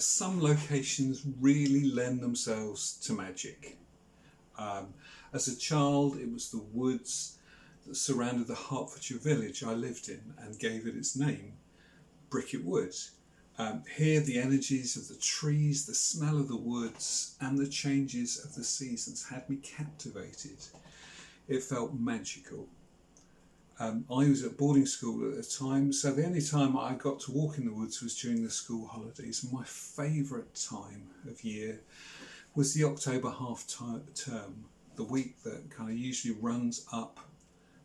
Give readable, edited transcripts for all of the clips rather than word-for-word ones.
some locations really lend themselves to magic. As a child, it was the woods that surrounded the Hertfordshire village I lived in and gave it its name, Bricket Wood. Here, the energies of the trees, the smell of the woods, and the changes of the seasons had me captivated. It felt magical. I was at boarding school at the time, so the only time I got to walk in the woods was during the school holidays. And my favourite time of year was the October half term, the week that kind of usually runs up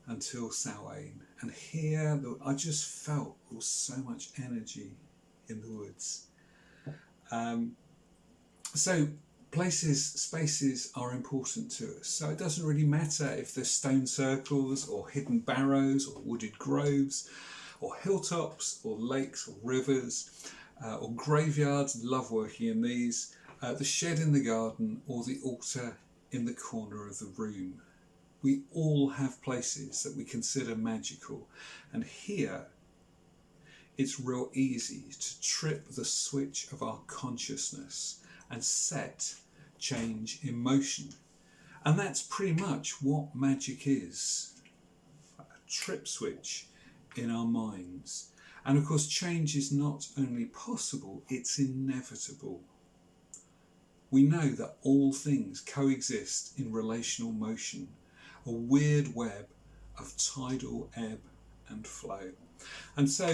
until Samhain. And here I just felt there was so much energy in the woods. So spaces are important to us. So it doesn't really matter if there's stone circles or hidden barrows or wooded groves or hilltops or lakes or rivers or graveyards. Love working in these. The shed in the garden or the altar in the corner of the room. We all have places that we consider magical, and here it's real easy to trip the switch of our consciousness and set change in motion. And that's pretty much what magic is, a trip switch in our minds. And of course, change is not only possible, it's inevitable. We know that all things coexist in relational motion, a weird web of tidal ebb and flow. And so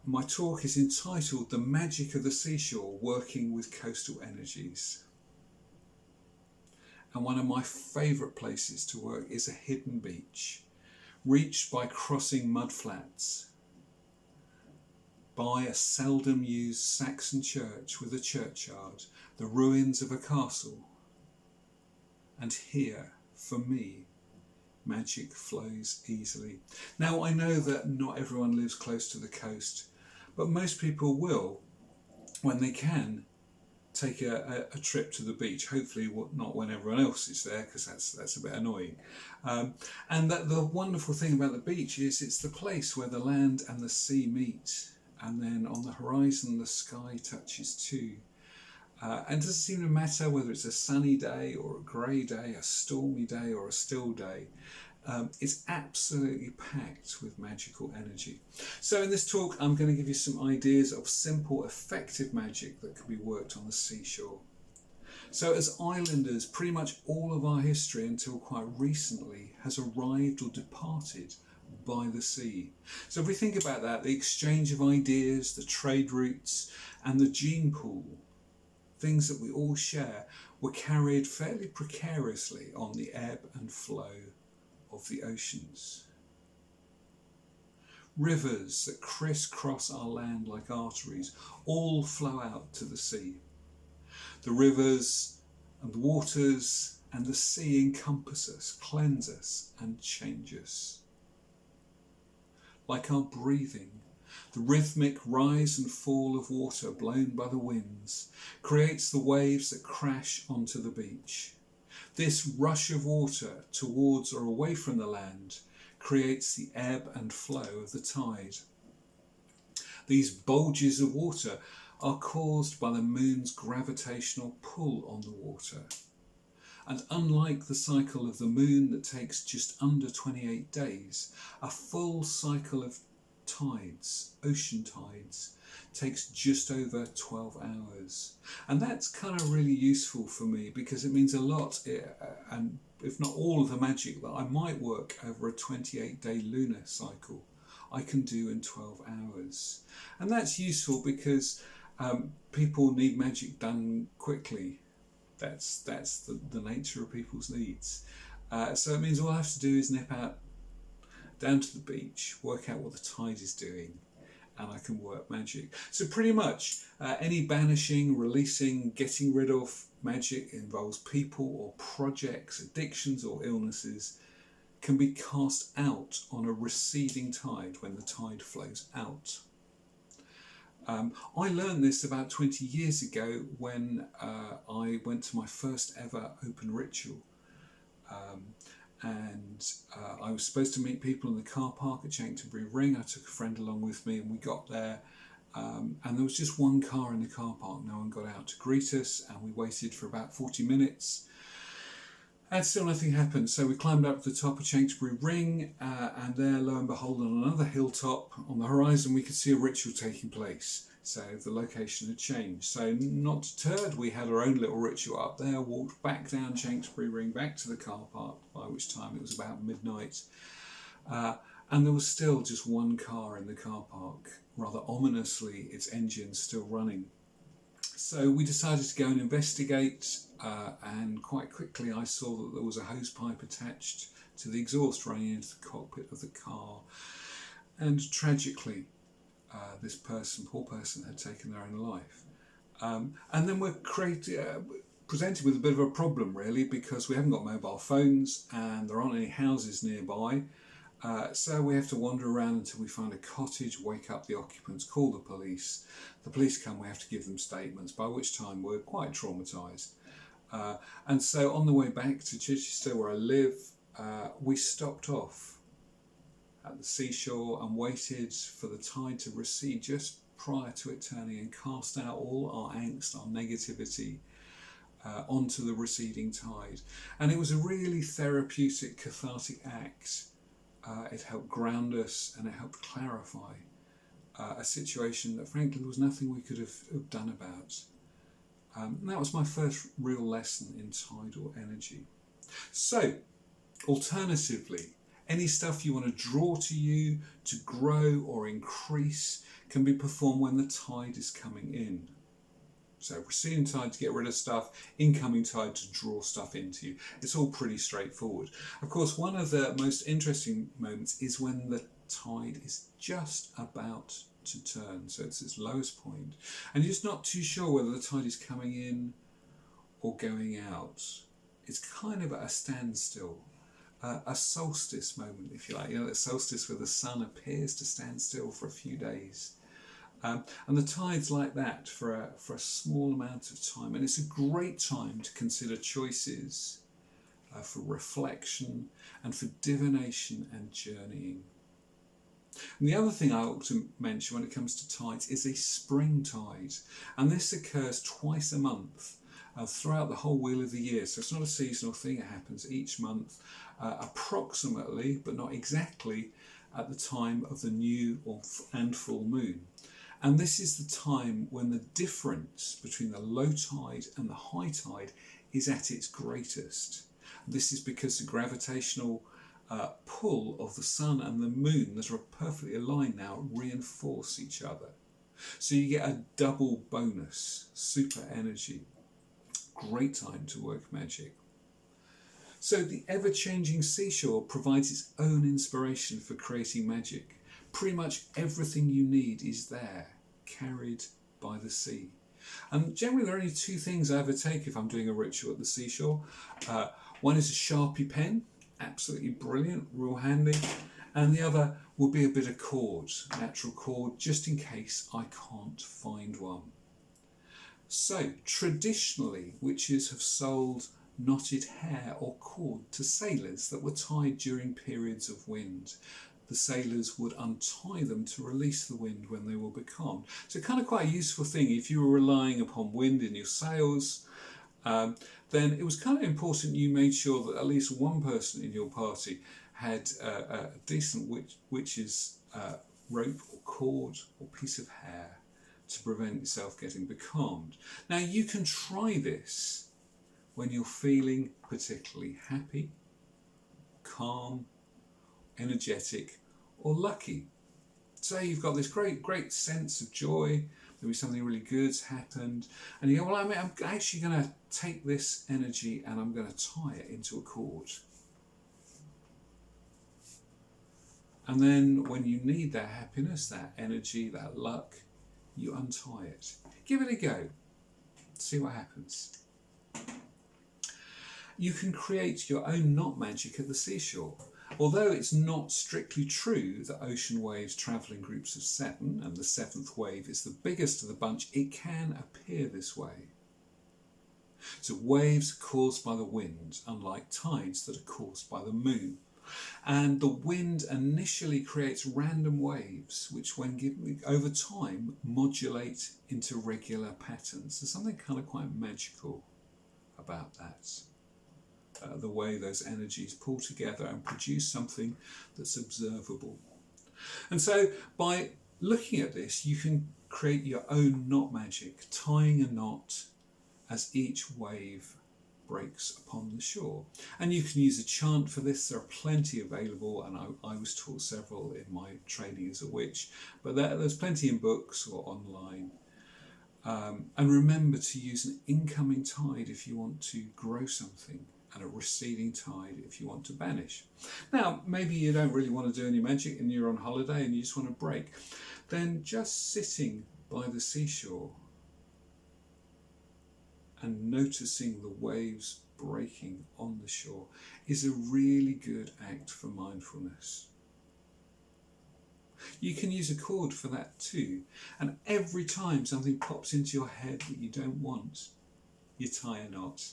my talk is entitled The Magic of the Seashore, Working with Coastal Energies. And one of my favourite places to work is a hidden beach, reached by crossing mudflats, by a seldom used Saxon church with a churchyard, the ruins of a castle. And here, for me, magic flows easily. Now, I know that not everyone lives close to the coast, but most people will, when they can, take a trip to the beach. Hopefully not when everyone else is there, because that's a bit annoying. And that the wonderful thing about the beach is it's the place where the land and the sea meet, and then on the horizon the sky touches too. And it doesn't seem to matter whether it's a sunny day or a grey day, a stormy day or a still day. It's absolutely packed with magical energy. So in this talk, I'm going to give you some ideas of simple, effective magic that can be worked on the seashore. So as islanders, pretty much all of our history until quite recently has arrived or departed by the sea. So if we think about that, the exchange of ideas, the trade routes, and the gene pool, things that we all share, were carried fairly precariously on the ebb and flow of the oceans. Rivers that crisscross our land like arteries all flow out to the sea. The rivers and the waters and the sea encompass us, cleanse us and change us. Like our breathing, the rhythmic rise and fall of water blown by the winds creates the waves that crash onto the beach. This rush of water towards or away from the land creates the ebb and flow of the tide. These bulges of water are caused by the moon's gravitational pull on the water. And unlike the cycle of the moon that takes just under 28 days, a full cycle of tides, ocean tides, takes just over 12 hours. And that's kind of really useful for me because it means a lot, and if not all of the magic that I might work over a 28-day lunar cycle, I can do in 12 hours. And that's useful because people need magic done quickly. That's the nature of people's needs. So it means all I have to do is nip out down to the beach, work out what the tide is doing, and I can work magic. So pretty much any banishing, releasing, getting rid of magic involves people or projects, addictions or illnesses can be cast out on a receding tide when the tide flows out. I learned this about 20 years ago when I went to my first ever open ritual. I was supposed to meet people in the car park at Chanctonbury Ring. I took a friend along with me and we got there and there was just one car in the car park. No one got out to greet us, and we waited for about 40 minutes. And still nothing happened, so we climbed up to the top of Chanksbury Ring, and there, lo and behold, on another hilltop on the horizon, we could see a ritual taking place. So the location had changed. So not deterred, we had our own little ritual up there, walked back down Chanksbury Ring, back to the car park, by which time it was about midnight. And there was still just one car in the car park, rather ominously, its engine still running. So we decided to go and investigate, and quite quickly I saw that there was a hose pipe attached to the exhaust running into the cockpit of the car. And tragically, this poor person, had taken their own life. And then we're presented with a bit of a problem, really, because we haven't got mobile phones and there aren't any houses nearby. So we have to wander around until we find a cottage, wake up the occupants, call the police. The police come, we have to give them statements, by which time we're quite traumatised. And so on the way back to Chichester, where I live, we stopped off at the seashore and waited for the tide to recede just prior to it turning, and cast out all our angst, our negativity, onto the receding tide. And it was a really therapeutic, cathartic act. It helped ground us, and it helped clarify a situation that frankly there was nothing we could have done about. And that was my first real lesson in tidal energy. So, alternatively, any stuff you want to draw to you to grow or increase can be performed when the tide is coming in. So receding tide to get rid of stuff, incoming tide to draw stuff into you. It's all pretty straightforward. Of course, one of the most interesting moments is when the tide is just about to turn. So it's its lowest point. And you're just not too sure whether the tide is coming in or going out. It's kind of at a standstill. A solstice moment, if you like. You know, that solstice where the sun appears to stand still for a few days. And the tide's like that for a small amount of time. And it's a great time to consider choices, for reflection and for divination and journeying. And the other thing I ought to mention when it comes to tides is a spring tide. And this occurs twice a month throughout the whole wheel of the year. So it's not a seasonal thing, it happens each month, approximately, but not exactly, at the time of the new and full moon. And this is the time when the difference between the low tide and the high tide is at its greatest. This is because the gravitational pull of the sun and the moon that are perfectly aligned now reinforce each other. So you get a double bonus, super energy. Great time to work magic. So the ever-changing seashore provides its own inspiration for creating magic. Pretty much everything you need is there, carried by the sea. And generally there are only two things I ever take if I'm doing a ritual at the seashore. One is a Sharpie pen, absolutely brilliant, real handy. And the other will be a bit of cord, natural cord, just in case I can't find one. So, traditionally, witches have sold knotted hair or cord to sailors that were tied during periods of wind. The sailors would untie them to release the wind when they were becalmed. So kind of quite a useful thing if you were relying upon wind in your sails. Then it was kind of important you made sure that at least one person in your party had a decent witch's rope or cord or piece of hair to prevent yourself getting becalmed. Now you can try this when you're feeling particularly happy, calm, energetic or lucky. Say you've got this great sense of joy, maybe something really good's happened, and you go, well, I'm actually going to take this energy and I'm going to tie it into a cord. And then when you need that happiness, that energy, that luck, you untie it. Give it a go. See what happens. You can create your own knot magic at the seashore. Although it's not strictly true that ocean waves travel in groups of 7 and the 7th wave is the biggest of the bunch, it can appear this way. So waves are caused by the wind, unlike tides that are caused by the moon. And the wind initially creates random waves, which when given over time modulate into regular patterns. There's something kind of quite magical about that. The way those energies pull together and produce something that's observable. And so by looking at this, you can create your own knot magic, tying a knot as each wave breaks upon the shore. And you can use a chant for this. There are plenty available, and I was taught several in my training as a witch, but there's plenty in books or online. And remember to use an incoming tide if you want to grow something, and a receding tide if you want to banish. Now, maybe you don't really want to do any magic and you're on holiday and you just want to break. Then just sitting by the seashore and noticing the waves breaking on the shore is a really good act for mindfulness. You can use a chord for that too. And every time something pops into your head that you don't want, you tie a knot.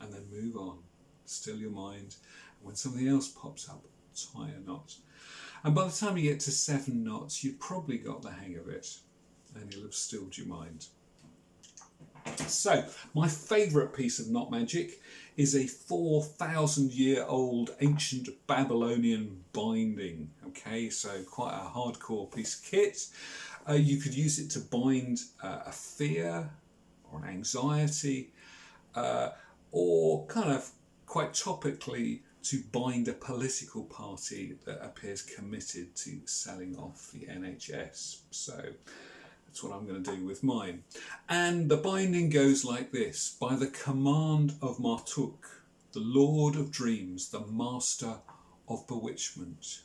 And then move on. Still your mind. And when something else pops up, tie a knot. And by the time you get to 7 knots, you've probably got the hang of it. And you'll have stilled your mind. So, my favourite piece of knot magic is a 4,000-year-old ancient Babylonian binding. Okay, so quite a hardcore piece of kit. You could use it to bind a fear or an anxiety, or kind of quite topically to bind a political party that appears committed to selling off the NHS. So that's what I'm going to do with mine. And the binding goes like this: by the command of Marduk, the Lord of Dreams, the Master of Bewitchment,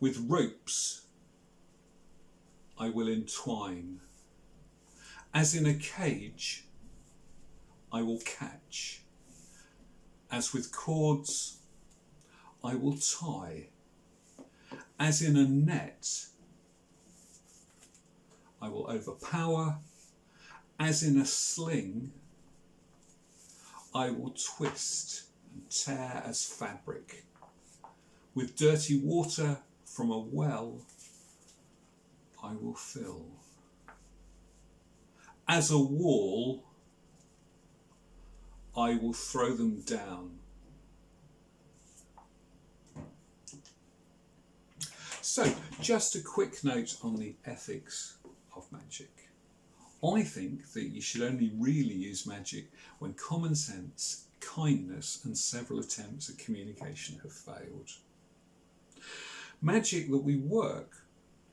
with ropes I will entwine, as in a cage I will catch, as with cords I will tie, as in a net I will overpower, as in a sling I will twist and tear as fabric, with dirty water from a well I will fill, as a wall I will throw them down. So, just a quick note on the ethics of magic. I think that you should only really use magic when common sense, kindness, and several attempts at communication have failed. Magic that we work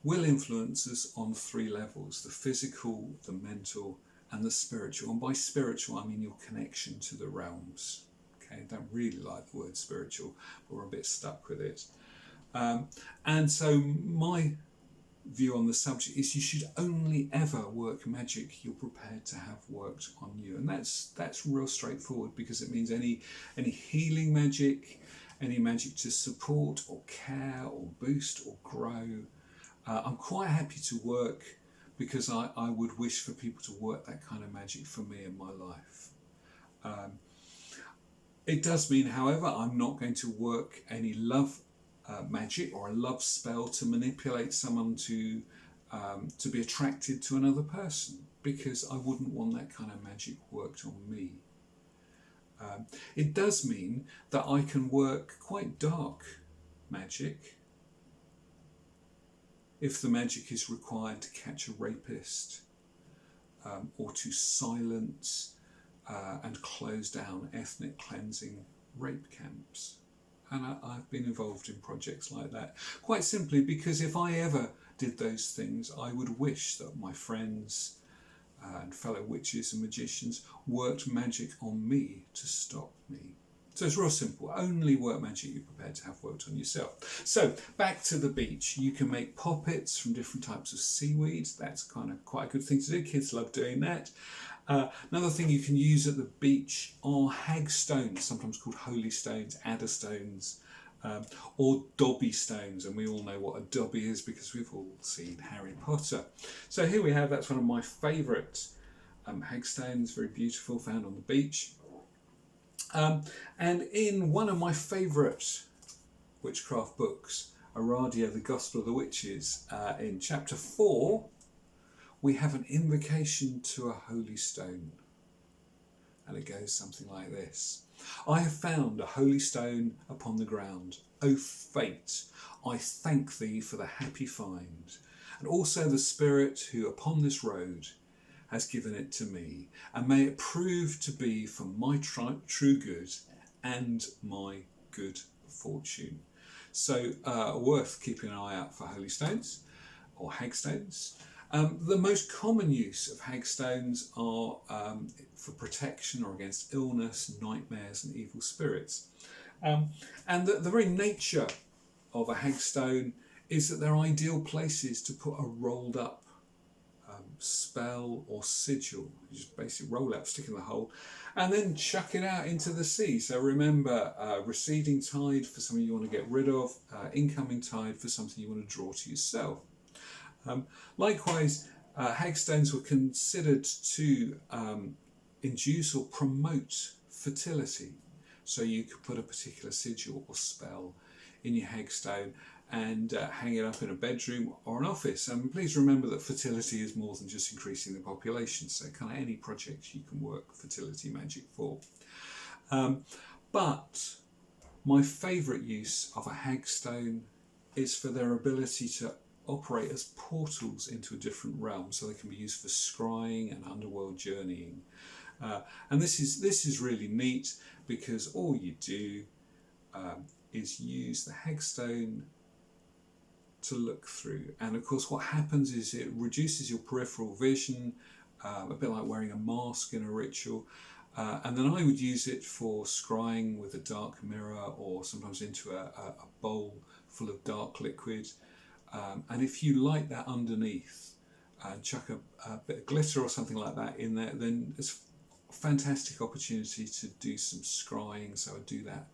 will influence us on 3 levels: the physical, the mental, and the spiritual. And by spiritual I mean your connection to the realms. Okay, I don't really like the word spiritual, but we're a bit stuck with it. And so my view on the subject is you should only ever work magic you're prepared to have worked on you. And that's real straightforward, because it means any healing magic, any magic to support or care or boost or grow, I'm quite happy to work, because I would wish for people to work that kind of magic for me in my life. It does mean, however, I'm not going to work any love magic or a love spell to manipulate someone to be attracted to another person, because I wouldn't want that kind of magic worked on me. It does mean that I can work quite dark magic if the magic is required to catch a rapist, or to silence and close down ethnic cleansing rape camps. And I've been involved in projects like that, quite simply because if I ever did those things, I would wish that my friends and fellow witches and magicians worked magic on me to stop me. So it's real simple. Only work magic you're prepared to have worked on yourself. So back to the beach. You can make poppets from different types of seaweed. That's kind of quite a good thing to do. Kids love doing that. Another thing you can use at the beach are hag stones, sometimes called holy stones, adder stones, or dobby stones. And we all know what a dobby is because we've all seen Harry Potter. So here we have, that's one of my favourite hag stones, very beautiful, found on the beach. And in one of my favourite witchcraft books, Aradia, the Gospel of the Witches, in chapter 4, we have an invocation to a holy stone. And it goes something like this. I have found a holy stone upon the ground. O fate, I thank thee for the happy find, and also the Spirit who upon this road has given it to me, and may it prove to be for my true good and my good fortune. So worth keeping an eye out for holy stones or hagstones. The most common use of hagstones are for protection or against illness, nightmares and evil spirits. And the very nature of a hagstone is that they're ideal places to put a rolled up spell or sigil. You just basically roll out, stick in the hole, and then chuck it out into the sea. So remember, receding tide for something you want to get rid of, incoming tide for something you want to draw to yourself. Likewise, hagstones were considered to induce or promote fertility. So you could put a particular sigil or spell in your hagstone and hang it up in a bedroom or an office. And please remember that fertility is more than just increasing the population. So kind of any project you can work fertility magic for. But my favourite use of a hagstone is for their ability to operate as portals into a different realm, so they can be used for scrying and underworld journeying. And this is really neat, because all you do is use the hagstone to look through, and of course what happens is it reduces your peripheral vision, a bit like wearing a mask in a ritual. And then I would use it for scrying with a dark mirror, or sometimes into a bowl full of dark liquid. And if you light that underneath and chuck a bit of glitter or something like that in there, then it's a fantastic opportunity to do some scrying. So I do that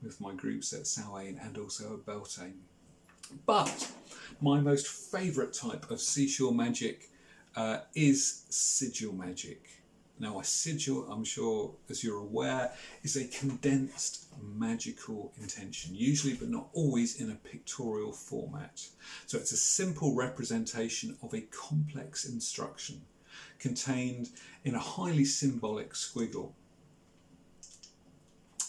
with my groups at Samhain and also at Beltane. But my most favourite type of seashore magic is sigil magic. Now, a sigil, I'm sure, as you're aware, is a condensed magical intention, usually but not always in a pictorial format. So it's a simple representation of a complex instruction contained in a highly symbolic squiggle.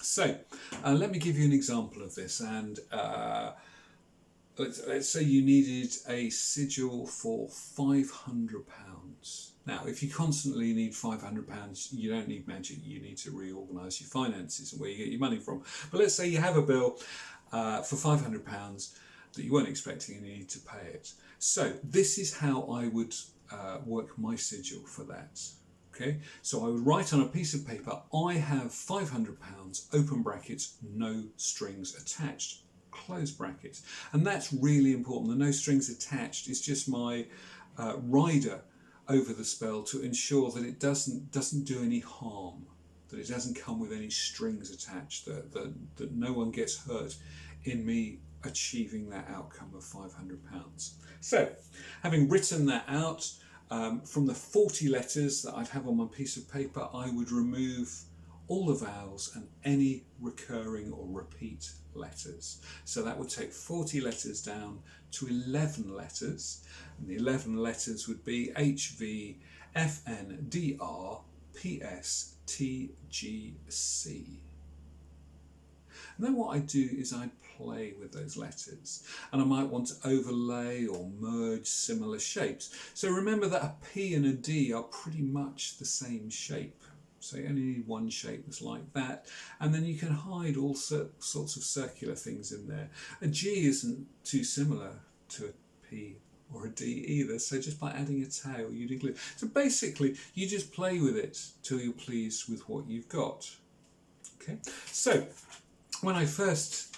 So let me give you an example of this. And let's say you needed a sigil for £500. Now, if you constantly need £500, you don't need magic. You need to reorganise your finances and where you get your money from. But let's say you have a bill for £500 that you weren't expecting and you need to pay it. So this is how I would work my sigil for that. Okay, so I would write on a piece of paper, I have £500, open brackets, no strings attached, close brackets. And that's really important. The no strings attached is just my rider over the spell to ensure that it doesn't do any harm, that it doesn't come with any strings attached, that no one gets hurt in me achieving that outcome of £500. So, having written that out, from the 40 letters that I'd have on my piece of paper, I would remove all the vowels and any recurring or repeat letters. So that would take 40 letters down to 11 letters, and the 11 letters would be H, V, F, N, D, R, P, S, T, G, C. And then what I do is I play with those letters, and I might want to overlay or merge similar shapes. So remember that a P and a D are pretty much the same shape. So you only need one shape that's like that, and then you can hide all sorts of circular things in there. A G isn't too similar to a P or a D either, so just by adding a tail you'd include. So basically you just play with it till you're pleased with what you've got. Okay, so when I first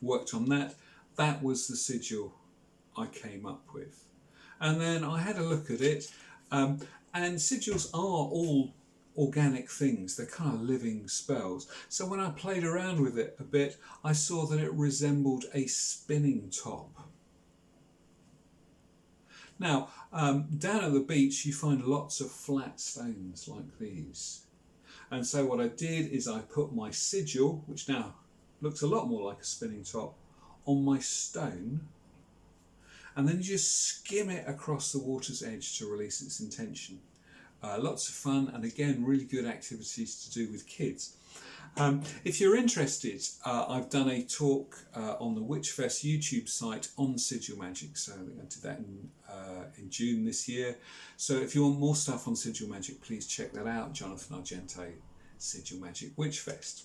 worked on that, that was the sigil I came up with. And then I had a look at it, and sigils are all organic things. They're kind of living spells. So when I played around with it a bit, I saw that it resembled a spinning top. Now, down at the beach you find lots of flat stones like these. And so what I did is I put my sigil, which now looks a lot more like a spinning top, on my stone, and then you just skim it across the water's edge to release its intention. Lots of fun, and again, really good activities to do with kids. If you're interested, I've done a talk on the Witchfest YouTube site on sigil magic, so I think I did that in June this year. So if you want more stuff on sigil magic, please check that out. Jonathan Argento, Sigil Magic Witchfest.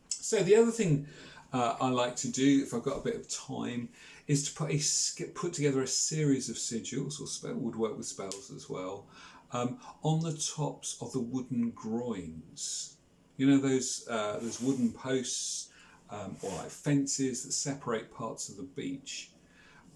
So the other thing I like to do, if I've got a bit of time, is to put together a series of sigils, or would work with spells as well, on the tops of the wooden groins. You know those wooden posts or like fences that separate parts of the beach.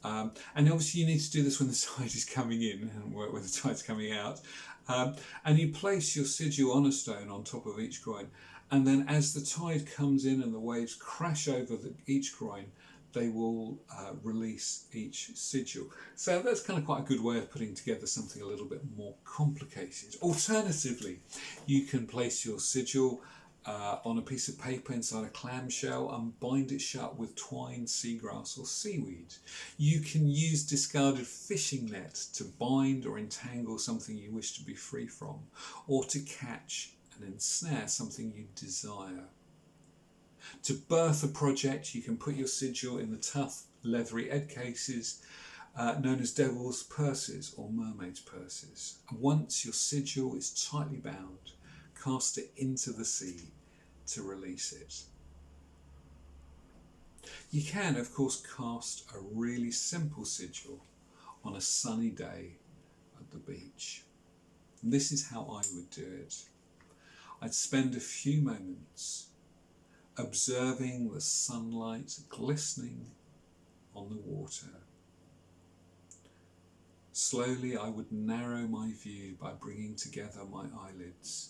And obviously you need to do this when the tide is coming in and when the tide's coming out. And you place your sigil on a stone on top of each groin. And then as the tide comes in and the waves crash over each groin, they will release each sigil. So that's kind of quite a good way of putting together something a little bit more complicated. Alternatively, you can place your sigil on a piece of paper inside a clamshell and bind it shut with twine, seagrass or seaweed. You can use discarded fishing net to bind or entangle something you wish to be free from, or to catch and ensnare something you desire. To birth a project, you can put your sigil in the tough, leathery egg cases known as devil's purses or mermaid's purses. And once your sigil is tightly bound, cast it into the sea to release it. You can, of course, cast a really simple sigil on a sunny day at the beach. And this is how I would do it. I'd spend a few moments observing the sunlight glistening on the water. Slowly I would narrow my view by bringing together my eyelids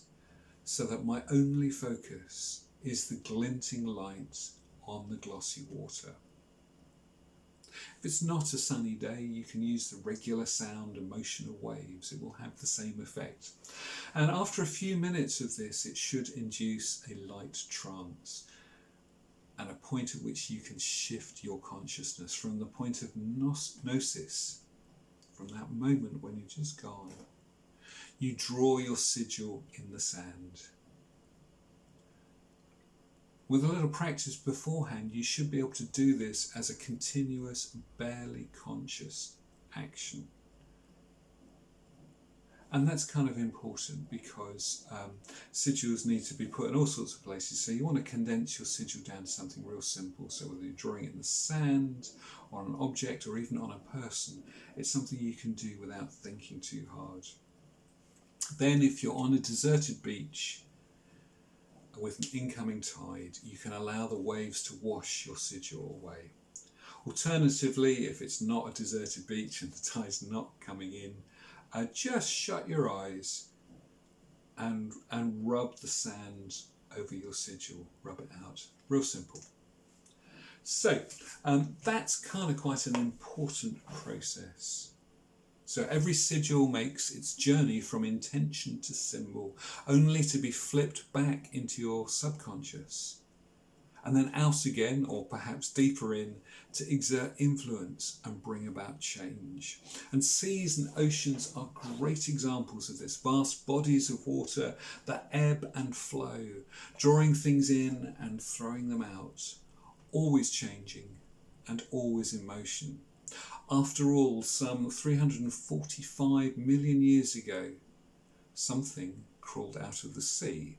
so that my only focus is the glinting light on the glossy water. If it's not a sunny day, you can use the regular sound and motion of waves. It will have the same effect. And after a few minutes of this, it should induce a light trance and a point at which you can shift your consciousness from the point of gnosis, from that moment when you're just gone. You draw your sigil in the sand. With a little practice beforehand, you should be able to do this as a continuous, barely conscious action. And that's kind of important because sigils need to be put in all sorts of places. So you want to condense your sigil down to something real simple. So whether you're drawing it in the sand, or on an object, or even on a person, it's something you can do without thinking too hard. Then if you're on a deserted beach with an incoming tide, you can allow the waves to wash your sigil away. Alternatively, if it's not a deserted beach and the tide's not coming in, just shut your eyes and rub the sand over your sigil. Rub it out. Real simple. So that's kind of quite an important process. So every sigil makes its journey from intention to symbol, only to be flipped back into your subconscious, and then out again, or perhaps deeper in, to exert influence and bring about change. And seas and oceans are great examples of this. Vast bodies of water that ebb and flow, drawing things in and throwing them out, always changing and always in motion. After all, some 345 million years ago, something crawled out of the sea,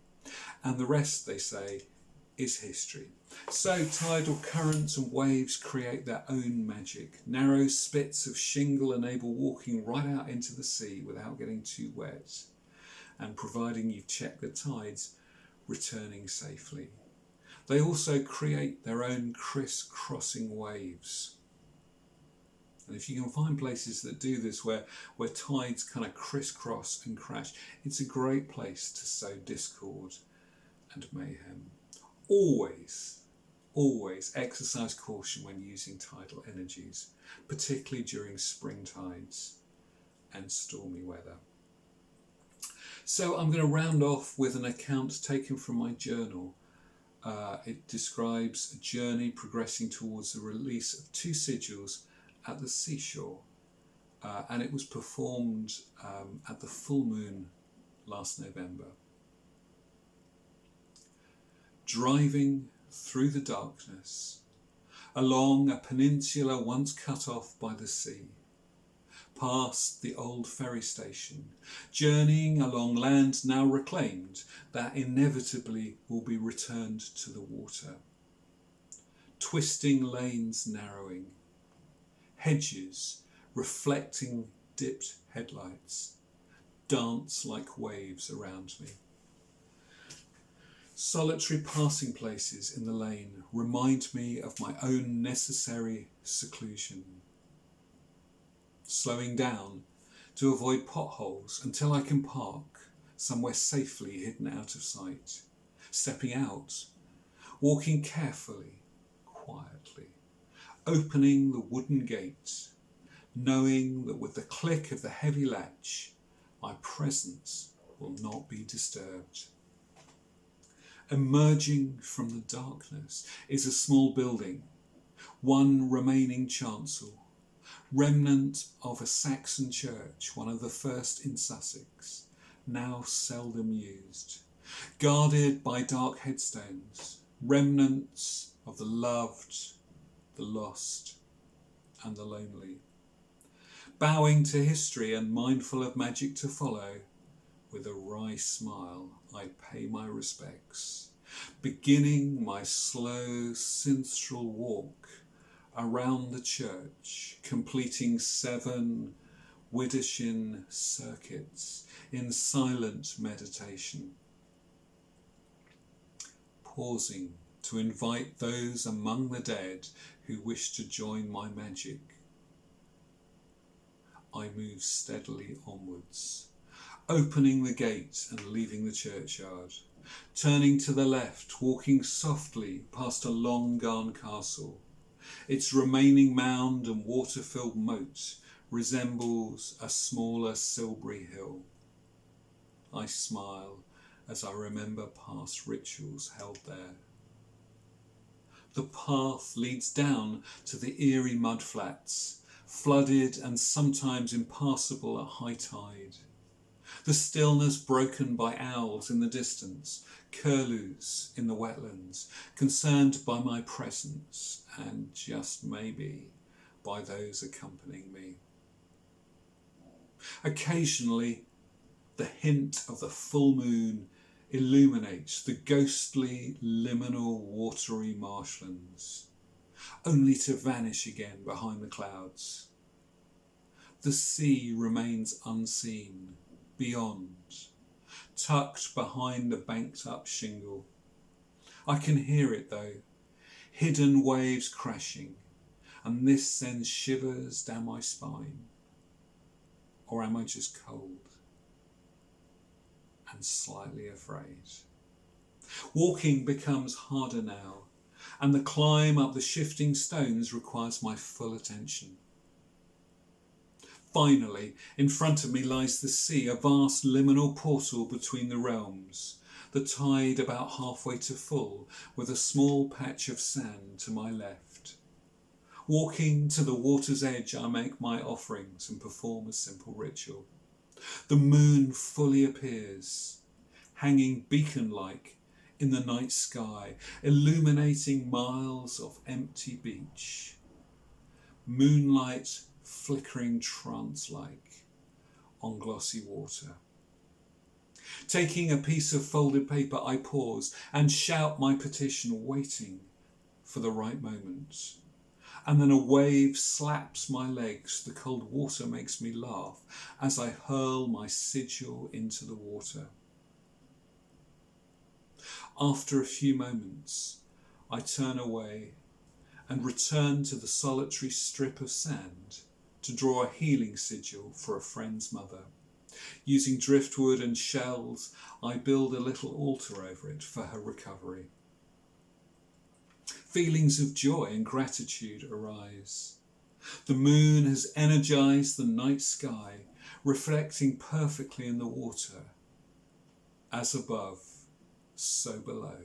and the rest, they say, is history. So tidal currents and waves create their own magic. Narrow spits of shingle enable walking right out into the sea without getting too wet, and providing you've checked the tides, returning safely. They also create their own criss-crossing waves. And if you can find places that do this, where tides kind of crisscross and crash, it's a great place to sow discord and mayhem. Always exercise caution when using tidal energies, particularly during spring tides and stormy weather. So I'm going to round off with an account taken from my journal. It describes a journey progressing towards the release of 2 sigils at the Seashore, and it was performed at the full moon last November. Driving through the darkness, along a peninsula once cut off by the sea, past the old ferry station, journeying along land now reclaimed that inevitably will be returned to the water. Twisting lanes narrowing, hedges reflecting dipped headlights, dance like waves around me. Solitary passing places in the lane remind me of my own necessary seclusion. Slowing down to avoid potholes until I can park somewhere safely hidden out of sight. Stepping out, walking carefully, quietly, opening the wooden gate, knowing that with the click of the heavy latch, my presence will not be disturbed. Emerging from the darkness is a small building, one remaining chancel, remnant of a Saxon church, one of the first in Sussex, now seldom used, guarded by dark headstones, remnants of the loved, the lost, and the lonely. Bowing to history and mindful of magic to follow, with a wry smile I pay my respects, beginning my slow sinistral walk around the church, completing 7 Widdershins circuits in silent meditation, pausing to invite those among the dead who wish to join my magic. I move steadily onwards, opening the gate and leaving the churchyard, turning to the left, walking softly past a long-gone castle. Its remaining mound and water-filled moat resembles a smaller Silbury hill. I smile as I remember past rituals held there. The path leads down to the eerie mudflats, flooded and sometimes impassable at high tide. The stillness broken by owls in the distance, curlews in the wetlands, concerned by my presence and just maybe by those accompanying me. Occasionally, the hint of the full moon illuminates the ghostly, liminal, watery marshlands, only to vanish again behind the clouds. The sea remains unseen, beyond, tucked behind the banked-up shingle. I can hear it though, hidden waves crashing, and this sends shivers down my spine. Or am I just cold and slightly afraid? Walking becomes harder now, and the climb up the shifting stones requires my full attention. Finally, in front of me lies the sea, a vast liminal portal between the realms, the tide about halfway to full, with a small patch of sand to my left. Walking to the water's edge, I make my offerings and perform a simple ritual. The moon fully appears, hanging beacon-like in the night sky, illuminating miles of empty beach. Moonlight flickering trance-like on glossy water. Taking a piece of folded paper, I pause and shout my petition, waiting for the right moment. And then a wave slaps my legs. The cold water makes me laugh as I hurl my sigil into the water. After a few moments, I turn away and return to the solitary strip of sand to draw a healing sigil for a friend's mother. Using driftwood and shells, I build a little altar over it for her recovery. Feelings of joy and gratitude arise. The moon has energized the night sky, reflecting perfectly in the water, as above, so below.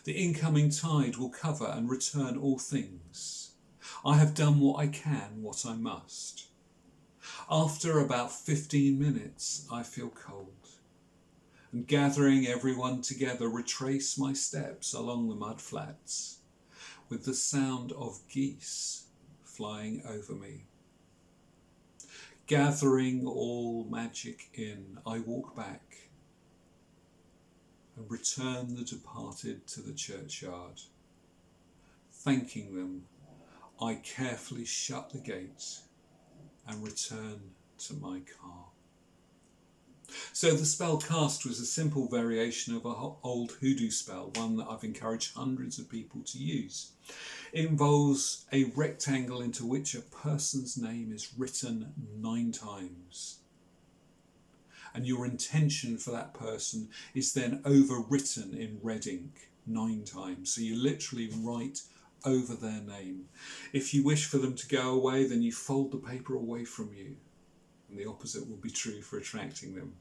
The incoming tide will cover and return all things. I have done what I can, what I must. After about 15 minutes, I feel cold, and gathering everyone together, retrace my steps along the mud flats, with the sound of geese flying over me. Gathering all magic in, I walk back and return the departed to the churchyard. Thanking them, I carefully shut the gate and return to my car. So the spell cast was a simple variation of an old hoodoo spell, one that I've encouraged hundreds of people to use. It involves a rectangle into which a person's name is written 9 times. And your intention for that person is then overwritten in red ink 9 times. So you literally write over their name. If you wish for them to go away, then you fold the paper away from you. And the opposite will be true for attracting them.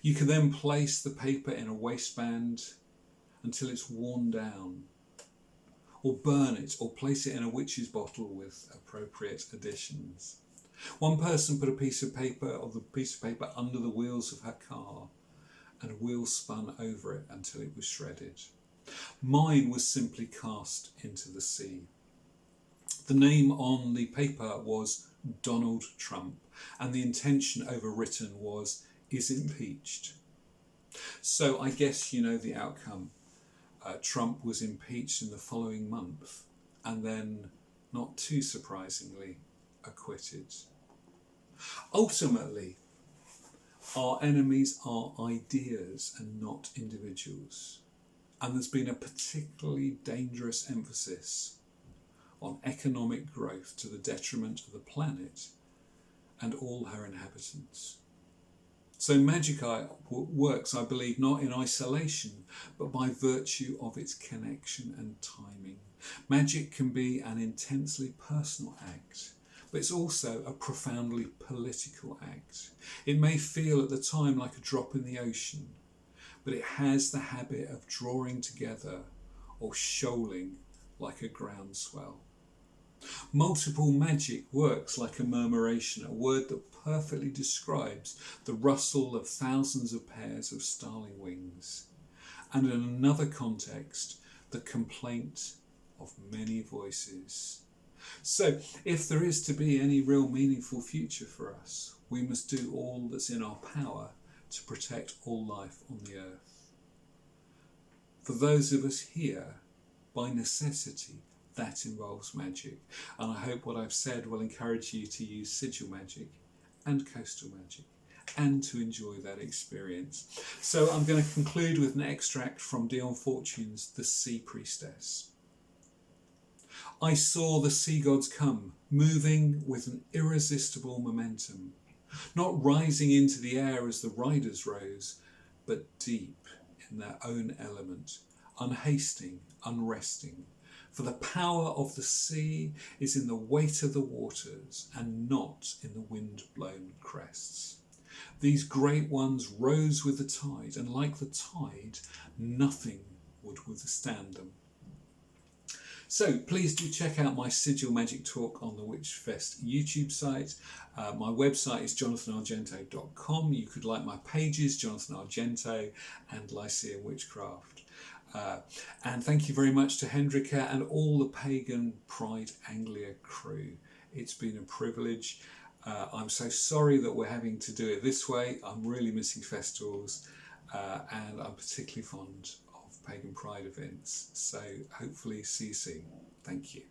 You can then place the paper in a waistband until it's worn down, or burn it, or place it in a witch's bottle with appropriate additions. One person put a piece of paper under the wheels of her car, and a wheel spun over it until it was shredded. Mine was simply cast into the sea. The name on the paper was Donald Trump, and the intention overwritten was, is impeached. So I guess you know the outcome. Trump was impeached in the following month, and then, not too surprisingly, acquitted. Ultimately, our enemies are ideas and not individuals. And there's been a particularly dangerous emphasis on economic growth to the detriment of the planet and all her inhabitants. So magic works, I believe, not in isolation, but by virtue of its connection and timing. Magic can be an intensely personal act, but it's also a profoundly political act. It may feel at the time like a drop in the ocean, but it has the habit of drawing together or shoaling like a groundswell. Multiple magic works like a murmuration, a word that perfectly describes the rustle of thousands of pairs of starling wings, and in another context, the complaint of many voices. So, if there is to be any real meaningful future for us, we must do all that's in our power to protect all life on the earth. For those of us here, by necessity, that involves magic. And I hope what I've said will encourage you to use sigil magic and coastal magic and to enjoy that experience. So I'm going to conclude with an extract from Dion Fortune's The Sea Priestess. I saw the sea gods come, moving with an irresistible momentum, not rising into the air as the riders rose, but deep in their own element, unhasting, unresting. For the power of the sea is in the weight of the waters and not in the wind-blown crests. These great ones rose with the tide, and like the tide, nothing would withstand them. So please do check out my Sigil Magic talk on the Witchfest YouTube site. My website is jonathanargento.com. You could like my pages, Jonathan Argento and Lyceum Witchcraft. And thank you very much to Hendrika and all the Pagan Pride Anglia crew. It's been a privilege. I'm so sorry that we're having to do it this way. I'm really missing festivals, and I'm particularly fond of Pagan Pride events. So hopefully see you soon. Thank you.